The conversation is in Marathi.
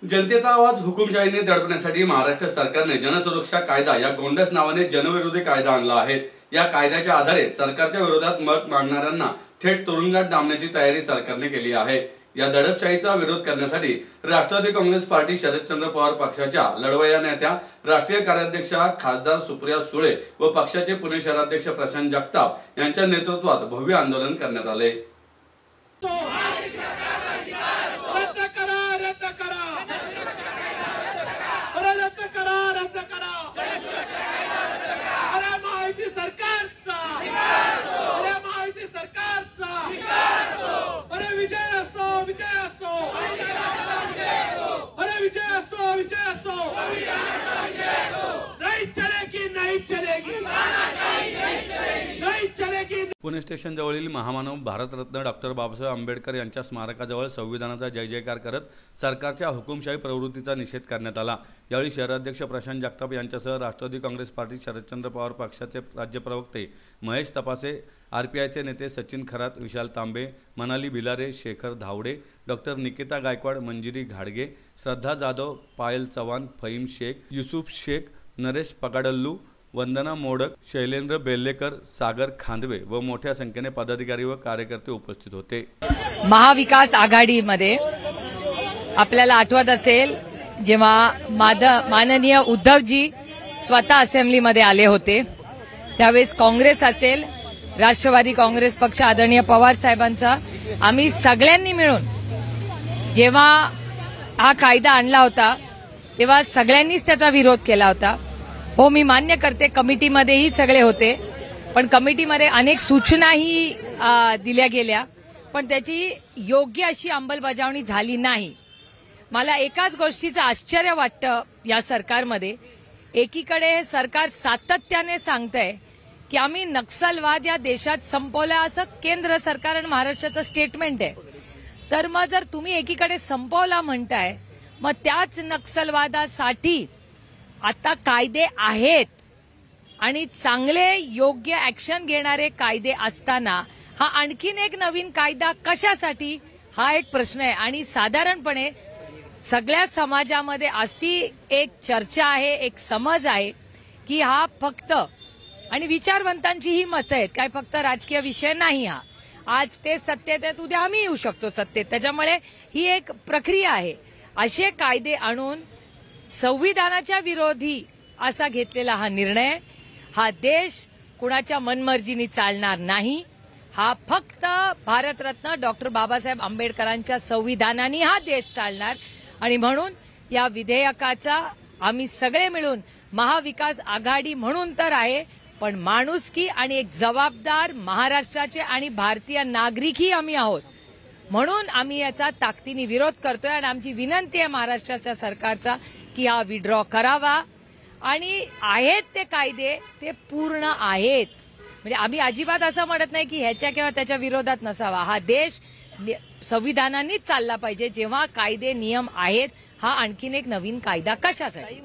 जनतेचा आवाज हुकुमशाहीने दडपण्यासाठी महाराष्ट्र सरकारने जनसुरक्षा कायदा या गोंडस नावाने जनविरोधी कायदा आणला आहे। या कायद्याच्या आधारे सरकारच्या विरोधात मत मांडणाऱ्यांना थेट तुरुंगात डांबण्याची तयारी सरकारने केली आहे। या दडपशाहीचा विरोध करण्यासाठी राष्ट्रवादी काँग्रेस पार्टी शरदचंद्र पवार पक्षाच्या लढवय्या नेत्या राष्ट्रीय कार्याध्यक्षा खासदार सुप्रिया सुळे व पक्षाचे पुणे शहराध्यक्ष प्रशांत जगताप यांच्या नेतृत्वात भव्य आंदोलन करण्यात आले। पुणे स्टेशन जवळील महामानव भारतरत्न डॉक्टर बाबासाहेब आंबेडकर यांच्या स्मारकाजवळ संविधानाचा जय जयकार करत सरकारच्या हुकुमशाही प्रवृत्तीचा निषेध करण्यात आला। यावेळी शहराध्यक्ष प्रशांत जगताप यांच्यासह राष्ट्रवादी काँग्रेस पार्टी शरदचंद्र पवार पक्षाचे राज्य प्रवक्ते महेश तपासे, आरपीआयचे नेते सचिन खरात, विशाल तांबे, मनाली भिलारे, शेखर धावडे, डॉक्टर निकिता गायकवाड, मंजिरी घाडगे, श्रद्धा जाधव, पायल चव्हाण, फहीम शेख, युसुफ शेख, नरेश पगाडल्लू, वंदना मोडक, शैलेंद्र बेल्लेकर, सागर खांदवे व मोठ्या संख्येने पदाधिकारी व कार्यकर्ते उपस्थित होते। महाविकास आघाडीमध्ये आपल्याला आठवत असेल जेव्हा माननीय उद्धवजी स्वतः असेंब्लीमध्ये आले होते त्यावेळेस काँग्रेस असेल, राष्ट्रवादी काँग्रेस पक्ष आदरणीय पवार साहेबांचा आम्ही सगळ्यांनी मिळून जेव्हा हा कायदा आणला होता तेव्हा सगळ्यांनीच त्याचा विरोध केला होता। हो, मी मान्य करते कमिटीमध्येही सगळे होते, पण कमिटीमध्ये अनेक सूचनाही दिल्या गेल्या, पण त्याची योग्य अशी अंमलबजावणी झाली नाही। मला एकाच गोष्टीचं आश्चर्य वाटतं या सरकारमध्ये, एकीकडे हे सरकार सातत्याने सांगतंय की आम्ही नक्षलवाद या देशात संपवला असं केंद्र सरकार आणि महाराष्ट्राचं स्टेटमेंट आहे, तर मग जर तुम्ही एकीकडे संपवला म्हणताय मग त्याच नक्षलवादासाठी आता कायदे आहेत आणि चांगले योग्य ऍक्शन घेणारे कायदे असताना हा आणखीन एक नवीन कायदा कशासाठी, हा एक प्रश्न आहे। आणि साधारणपणे सगळ्या समाजामध्ये अशी एक चर्चा आहे, एक समज आहे की हा फक्त आणि विचारवंतांची ही मतं आहेत, काय फक्त राजकीय विषय नाही हा। आज ते सत्तेत आहेत, उद्या आम्ही येऊ शकतो सत्तेत, त्याच्यामुळे ही एक प्रक्रिया आहे। असे कायदे आणून संविधानाच्या विरोधी असा घेतलेला हा निर्णय, हा देश कुणाच्या मनमर्जीने चालणार नाही। हा फक्त भारतरत्न डॉक्टर बाबासाहेब आंबेडकरांच्या संविधानाने हा देश चालणार आणि म्हणून या विधेयकाचा आम्ही सगळे मिळून महाविकास आघाडी म्हणून तर आहे, पण माणुसकी आणि एक जबाबदार महाराष्ट्राचे आणि भारतीय नागरिकही आम्ही आहोत, म्हणून आम्ही याचा ताकदीने विरोध करतोय। आणि आमची विनंती आहे महाराष्ट्राच्या सरकारचा की हा विड्रॉ करावा आणि आहेत ते कायदे ते पूर्ण आहेत, म्हणजे आम्ही अजिबात असं म्हणत नाही की ह्याच्या किंवा त्याच्या विरोधात नसावा। हा देश संविधानानेच चालला पाहिजे। जेव्हा कायदे नियम आहेत, हा आणखीन एक नवीन कायदा कशासाठी।